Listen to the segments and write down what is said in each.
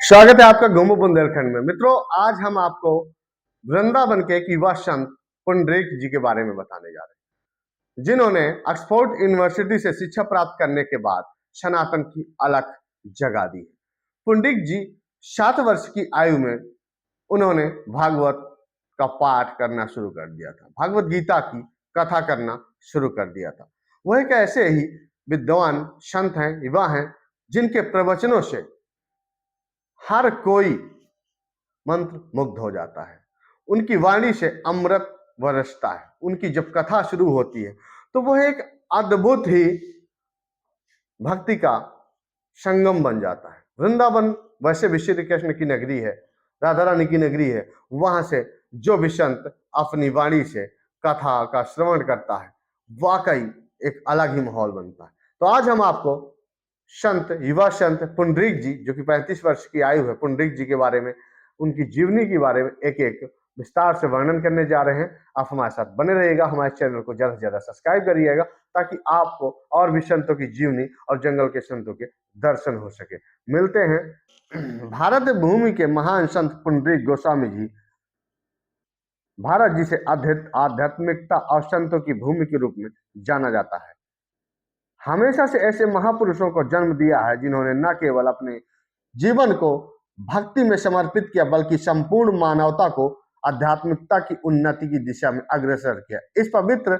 स्वागत है आपका गोमू बुंदेलखंड में। मित्रों, आज हम आपको वृंदावन के एक युवा संत पुंडरीक जी के बारे में बताने जा रहे हैं, जिन्होंने ऑक्सफोर्ड यूनिवर्सिटी से शिक्षा प्राप्त करने के बाद सनातन की अलग जगा दी। पुंडरीक जी 7 वर्ष की आयु में उन्होंने भागवत का पाठ करना शुरू कर दिया था, भागवत गीता की कथा करना शुरू कर दिया था। वह एक ऐसे ही विद्वान संत हैं, युवा हैं, जिनके प्रवचनों से हर कोई मंत्र मुग्ध हो जाता है। उनकी वाणी से अमृत बरसता है। उनकी जब कथा शुरू होती है तो वह एक अद्भुत ही भक्ति का संगम बन जाता है। वृंदावन वैसे भी श्री कृष्ण की नगरी है, राधा रानी की नगरी है। वहां से जो भी संत अपनी वाणी से कथा का श्रवण करता है, वाकई एक अलग ही माहौल बनता है। तो आज हम आपको संत, युवा संत पुंडरीक जी, जो कि 35 वर्ष की आयु है, पुंडरीक जी के बारे में, उनकी जीवनी के बारे में एक एक विस्तार से वर्णन करने जा रहे हैं। आप हमारे साथ बने रहिएगा। हमारे चैनल को ज्यादा से ज्यादा सब्सक्राइब करिएगा ताकि आपको और भी संतों की जीवनी और जंगल के संतों के दर्शन हो सके। मिलते हैं। भारत भूमि के महान संत पुंडरीक गोस्वामी जी भारत जिसे आध्यात्मिकता और संतों की भूमि के रूप में जाना जाता है, हमेशा से ऐसे महापुरुषों को जन्म दिया है जिन्होंने न केवल अपने जीवन को भक्ति में समर्पित किया, बल्कि संपूर्ण मानवता को आध्यात्मिकता की उन्नति की दिशा में अग्रसर किया। इस पवित्र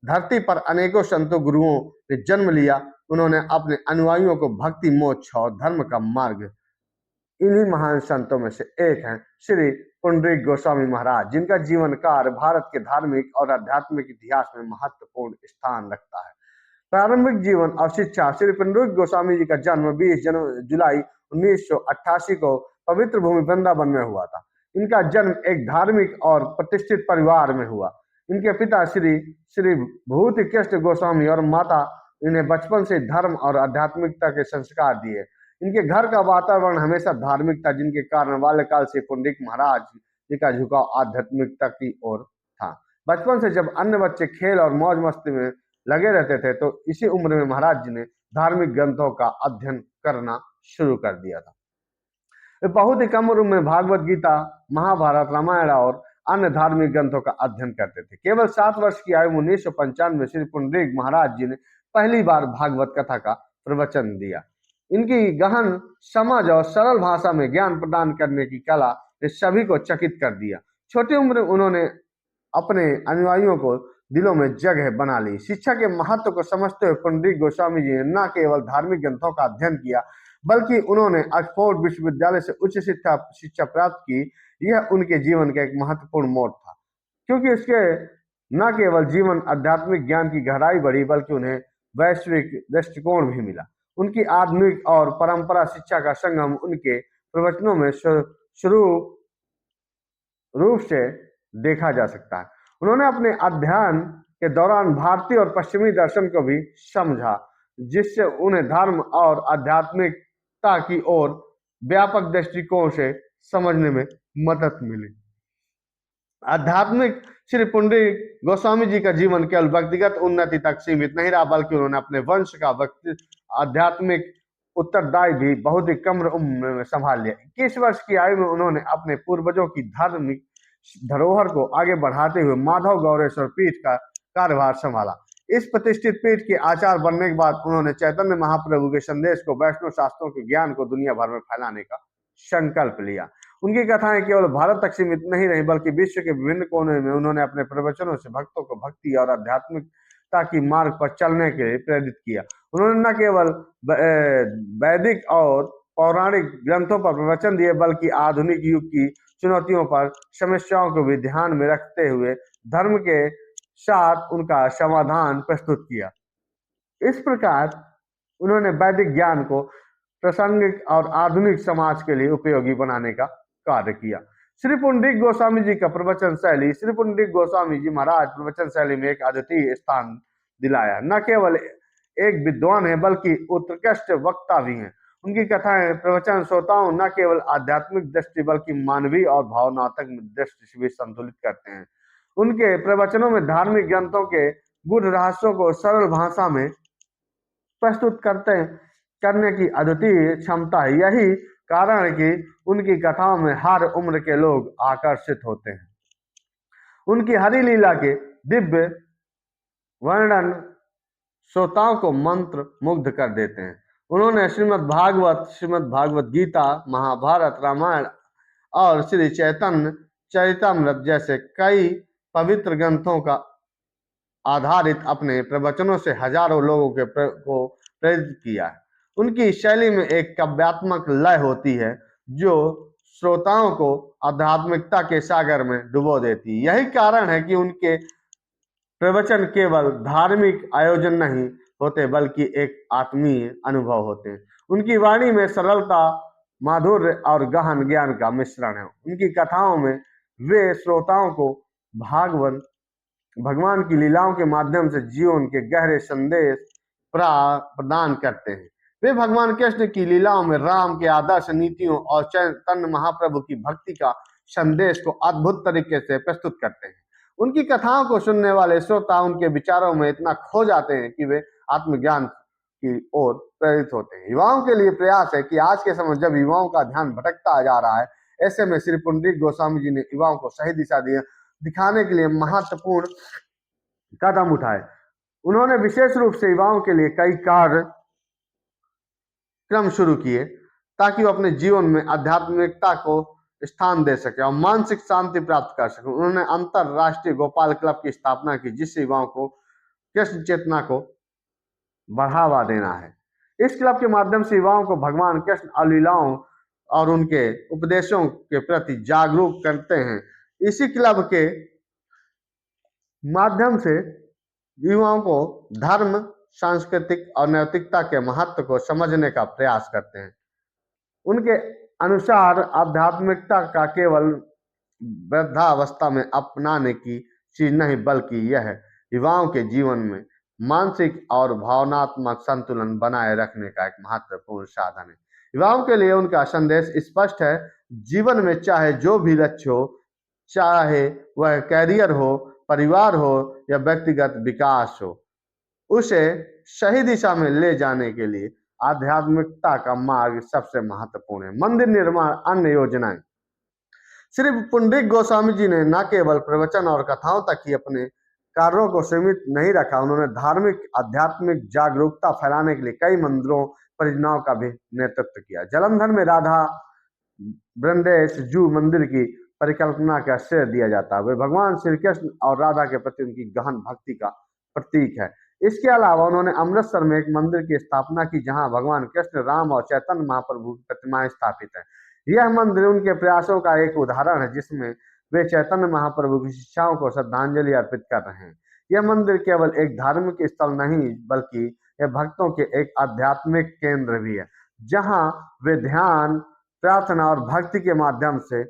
धरती पर अनेकों संतों गुरुओं ने जन्म लिया। उन्होंने अपने अनुयायियों को भक्ति, मोक्ष और धर्म का मार्ग। इन्हीं महान संतों में से एक हैं श्री पुंडरीक गोस्वामी महाराज, जिनका जीवन कार्य भारत के धार्मिक और आध्यात्मिक इतिहास में महत्वपूर्ण स्थान रखता है। प्रारंभिक जीवन और शिक्षा। श्री पुंडरीक गोस्वामी जी का जन्म 20 जुलाई 1988 को पवित्र भूमि वृंदावन में हुआ था। इनका जन्म एक धार्मिक और प्रतिष्ठित परिवार में हुआ। इनके पिता श्री श्री भूति कृष्ण गोस्वामी और माता इन्हें बचपन से धर्म और आध्यात्मिकता के संस्कार दिए। इनके घर का वातावरण हमेशा धार्मिक था, जिनके कारण बाल्यकाल से पुंडरीक महाराज जी का झुकाव आध्यात्मिकता की ओर था। बचपन से जब अन्य बच्चे खेल और मौज मस्ती में लगे रहते थे, तो इसी उम्र में महाराज जी ने धार्मिक ग्रंथों का अध्ययन करना शुरू कर दिया था। वे बहुत ही कम उम्र में भागवत गीता, महाभारत, रामायण और अन्य धार्मिक ग्रंथों का अध्ययन करते थे। केवल 7 वर्ष की आयु में 1995 में श्री पुंडरीक महाराज जी ने पहली बार भागवत कथा का प्रवचन दिया। इनकी गहन समझ और सरल भाषा में ज्ञान प्रदान करने की कला ने सभी को चकित कर दिया। छोटी उम्र में उन्होंने अपने अनुयायियों को दिलों में जगह बना ली। शिक्षा के महत्व को समझते हुए पुंडरीक गोस्वामी जी ने न केवल धार्मिक ग्रंथों का अध्ययन किया, बल्कि उन्होंने ऑक्सफोर्ड विश्वविद्यालय से उच्च शिक्षा प्राप्त की। यह उनके जीवन का एक महत्वपूर्ण मोड़ था, क्योंकि इसके न केवल जीवन आध्यात्मिक ज्ञान की गहराई बढ़ी, बल्कि उन्हें वैश्विक दृष्टिकोण भी मिला। उनकी आधुनिक और परंपरा शिक्षा का संगम उनके प्रवचनों में शुरू रूप से देखा जा सकता है। उन्होंने अपने अध्ययन के दौरान भारतीय और पश्चिमी दर्शन को भी समझा, जिससे उन्हें धर्म और आध्यात्मिकता की ओर व्यापक दृष्टिकोण से समझने में मदद मिली। आध्यात्मिक श्री पुंडरीक गोस्वामी जी का जीवन केवल व्यक्तिगत उन्नति तक सीमित नहीं रहा, बल्कि उन्होंने अपने वंश का आध्यात्मिक उत्तरदायी भी बहुत ही कम उम्र में संभाल लिया। 21 वर्ष की आयु में उन्होंने अपने पूर्वजों की धार्मिक धरोहर को आगे बढ़ाते हुए माधव गौरेश्वर पीठ का कार्यभार संभाला। इस प्रतिष्ठित पीठ के आचार्य बनने के बाद उन्होंने चैतन्य महाप्रभु के संदेश को, वैष्णव शास्त्रों के ज्ञान को दुनिया भर में फैलाने का संकल्प लिया। उनकी कथाएं केवल भारत तक सीमित नहीं रही, बल्कि विश्व के विभिन्न कोने में उन्होंने अपने प्रवचनों से भक्तों को भक्ति और आध्यात्मिकता की मार्ग पर चलने के लिए प्रेरित किया। उन्होंने न केवल वैदिक और पौराणिक ग्रंथों पर प्रवचन दिए, बल्कि आधुनिक युग की चुनौतियों पर समस्याओं को भी ध्यान में रखते हुए धर्म के साथ उनका समाधान प्रस्तुत किया। इस प्रकार उन्होंने वैदिक ज्ञान को प्रासंगिक और आधुनिक समाज के लिए उपयोगी बनाने का कार्य किया। श्री पुंडरीक गोस्वामी जी का प्रवचन शैली। श्री पुंडरीक गोस्वामी जी महाराज प्रवचन शैली में एक अद्वितीय स्थान दिलाया। न केवल एक विद्वान है, बल्कि उत्कृष्ट वक्ता भी हैं। उनकी कथाएं प्रवचन श्रोताओं न केवल आध्यात्मिक दृष्टि, बल्कि मानवीय और भावनात्मक दृष्टि से भी संतुलित करते हैं। उनके प्रवचनों में धार्मिक ग्रंथों के गूढ़ रहस्यों को सरल भाषा में प्रस्तुत करने की अद्वितीय क्षमता है। यही कारण है कि उनकी कथाओं में हर उम्र के लोग आकर्षित होते हैं। उनकी हरि लीला के दिव्य वर्णन श्रोताओं को मंत्र मुग्ध कर देते हैं। उन्होंने श्रीमद् भागवत गीता, महाभारत, रामायण और श्री चैतन्य चरितमृत जैसे कई पवित्र ग्रंथों का आधारित अपने प्रवचनों से हजारों लोगों को प्रेरित किया है। उनकी शैली में एक काव्यात्मक लय होती है जो श्रोताओं को आध्यात्मिकता के सागर में डुबो देती है। यही कारण है कि उनके प्रवचन केवल धार्मिक आयोजन नहीं होते बल्कि एक आत्मीय अनुभव होते हैं। उनकी वाणी में सरलता, माधुर्य और गहन ज्ञान का मिश्रण है। उनकी कथाओं में वे श्रोताओं को भगवान की लीलाओं के माध्यम से जीवन के गहरे संदेश प्रदान करते हैं। वे भगवान कृष्ण की लीलाओं में राम के आदर्श, नीतियों और चैतन्य महाप्रभु की भक्ति का संदेश को अद्भुत तरीके से प्रस्तुत करते हैं। उनकी कथाओं को सुनने वाले श्रोता उनके विचारों में इतना खो जाते हैं कि वे आत्मज्ञान की ओर प्रेरित होते हैं। युवाओं के लिए प्रयास है कि आज के समय जब युवाओं का ध्यान भटकता जा रहा है, ऐसे में श्री पुंडरीक गोस्वामी जी ने युवाओं को सही दिशा दिखाने के लिए महत्वपूर्ण कदम उठाए। उन्होंने विशेष रूप से युवाओं के लिए कई कार्यक्रम शुरू किए ताकि वो अपने जीवन में आध्यात्मिकता को स्थान दे सके और मानसिक शांति प्राप्त कर सके। उन्होंने अंतरराष्ट्रीय गोपाल क्लब की स्थापना की, जिससे युवाओं को कृष्ण चेतना को बढ़ावा देना है। इस क्लब के माध्यम से युवाओं को भगवान कृष्ण और लीलाओं और उनके उपदेशों के प्रति जागरूक करते हैं। इसी क्लब के माध्यम से युवाओं को धर्म, सांस्कृतिक और नैतिकता के महत्व को समझने का प्रयास करते हैं। उनके अनुसार आध्यात्मिकता का केवल वृद्धावस्था में अपनाने की चीज नहीं बल्कि यह युवाओं के जीवन में मानसिक और भावनात्मक संतुलन बनाए रखने का एक महत्वपूर्ण साधन है। युवाओं के लिए उनका संदेश स्पष्ट है। जीवन में चाहे जो भी लक्ष्य हो, चाहे वह कैरियर हो, परिवार हो या व्यक्तिगत विकास हो, उसे सही दिशा में ले जाने के लिए आध्यात्मिकता का मार्ग सबसे महत्वपूर्ण है। मंदिर निर्माण, अन्य योजनाएं। श्री पुंडरीक गोस्वामी जी ने न केवल प्रवचन और कथाओं तक ही अपने कार्यों को सीमित नहीं रखा, उन्होंने धार्मिक आध्यात्मिक जागरूकता फैलाने के लिए कई मंदिरों परियोजनाओं का भी नेतृत्व किया। जालंधर में राधा वृंदेश जू मंदिर की परिकल्पना का श्रेय दिया जाता है। वे भगवान श्री कृष्ण और राधा के प्रति उनकी गहन भक्ति का प्रतीक है। इसके अलावा उन्होंने अमृतसर में एक मंदिर की स्थापना की जहां भगवान कृष्ण, राम और चैतन्य महाप्रभु की प्रतिमाएं स्थापित है। यह मंदिर उनके प्रयासों का एक उदाहरण है जिसमें वे चैतन्य महाप्रभु की शिक्षाओं को श्रद्धांजलि अर्पित कर रहे हैं। यह मंदिर केवल एक धार्मिक स्थल नहीं बल्कि यह भक्तों के एक आध्यात्मिक केंद्र भी है जहां वे ध्यान, प्रार्थना और भक्ति के माध्यम से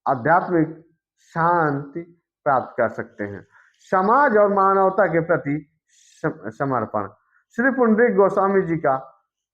आध्यात्मिक शांति प्राप्त कर सकते हैं। समाज और मानवता के प्रति समर्पण। श्री पुंडरीक गोस्वामी जी का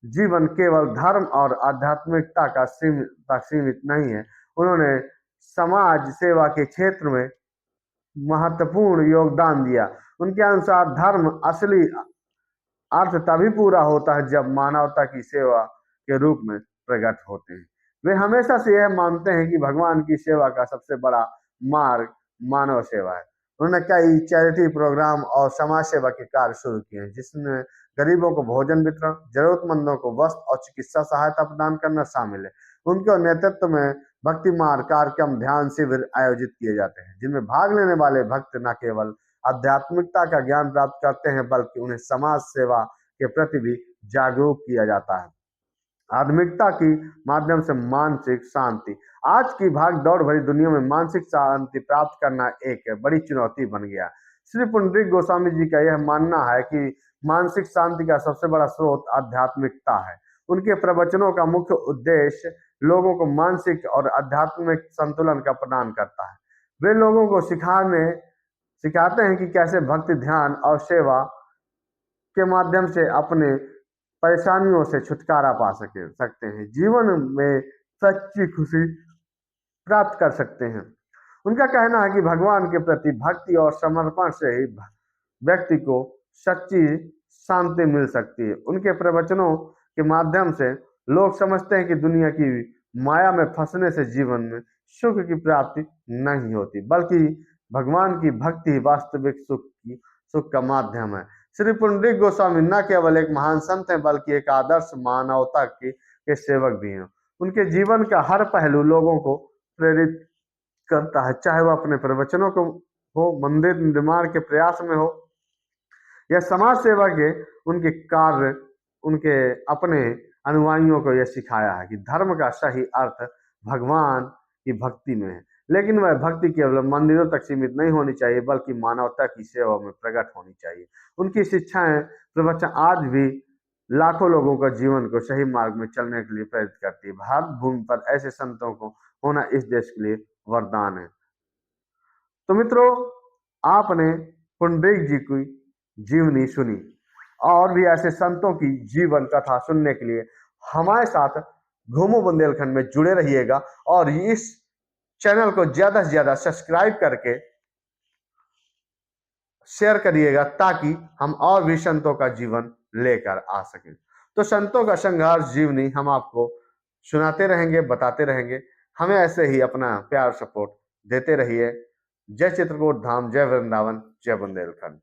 जीवन केवल धर्म और आध्यात्मिकता का सीमित नहीं है। उन्होंने समाज सेवा के क्षेत्र में महत्वपूर्ण योगदान दिया। उनके अनुसार धर्म असली अर्थ तभी पूरा होता है जब मानवता की सेवा के रूप में प्रकट होते हैं। वे हमेशा से यह मानते हैं कि भगवान की सेवा का सबसे बड़ा मार्ग मानव सेवा है। उन्होंने कई चैरिटी प्रोग्राम और समाज सेवा के कार्य शुरू किए हैं जिसमें गरीबों को भोजन वितरण, जरूरतमंदों को वस्त्र और चिकित्सा सहायता प्रदान करना शामिल है। उनके नेतृत्व में भक्ति मार्ग कार्यक्रम, ध्यान शिविर आयोजित किए जाते हैं जिनमें भाग लेने वाले भक्त न केवल आध्यात्मिकता का ज्ञान प्राप्त करते हैं बल्कि उन्हें समाज सेवा के प्रति भी जागरूक किया जाता है। आध्यात्मिकता की माध्यम से मानसिक शांति। आज की भाग दौड़ भरी दुनिया में मानसिक शांति प्राप्त करना एक बड़ी चुनौती बन गया। श्री पुंडरीक गोस्वामी जी का यह मानना है कि मानसिक शांति का सबसे बड़ा स्रोत आध्यात्मिकता है। उनके प्रवचनों का मुख्य उद्देश्य लोगों को मानसिक और आध्यात्मिक संतुलन का प्रदान करता है। वे लोगों को सिखाते हैं कि कैसे भक्ति, ध्यान और सेवा के माध्यम से अपने परेशानियों से छुटकारा पा सकते हैं, जीवन में सच्ची खुशी प्राप्त कर सकते हैं। उनका कहना है कि भगवान के प्रति भक्ति और समर्पण से ही व्यक्ति को सच्ची शांति मिल सकती है। उनके प्रवचनों के माध्यम से लोग समझते हैं कि दुनिया की माया में फंसने से जीवन में सुख की प्राप्ति नहीं होती, बल्कि भगवान की भक्ति ही वास्तविक सुख का माध्यम है। श्री पुंडरीक गोस्वामी न केवल एक महान संत हैं, बल्कि एक आदर्श मानवता के सेवक भी हैं। उनके जीवन का हर पहलू लोगों को प्रेरित करता है, चाहे वह अपने प्रवचनों को हो, मंदिर निर्माण के प्रयास में हो, या समाज सेवा के उनके कार्य, उनके अपने अनुयायियों को यह सिखाया है कि धर्म का सही अर्थ भगवान की भक्ति में है। लेकिन वह भक्ति केवल मंदिरों तक सीमित नहीं होनी चाहिए, बल्कि मानवता की सेवा में प्रकट होनी चाहिए। उनकी शिक्षाएं, प्रवचन आज भी लाखों लोगों का जीवन को सही मार्ग में चलने के लिए प्रेरित करती है। भारत भूमि पर ऐसे संतों को होना इस देश के लिए वरदान है। तो मित्रों, आपने पुंडरीक जी की जीवनी सुनी, और भी ऐसे संतों की जीवन कथा सुनने के लिए हमारे साथ घूमो बुंदेलखंड में जुड़े रहिएगा, और इस चैनल को ज्यादा से ज्यादा सब्सक्राइब करके शेयर करिएगा, ताकि हम और भी संतों का जीवन लेकर आ सकें। तो संतों का संघर्ष जीवनी हम आपको सुनाते रहेंगे, बताते रहेंगे। हमें ऐसे ही अपना प्यार सपोर्ट देते रहिए। जय चित्रकूट धाम, जय वृंदावन, जय बुंदेलखंड।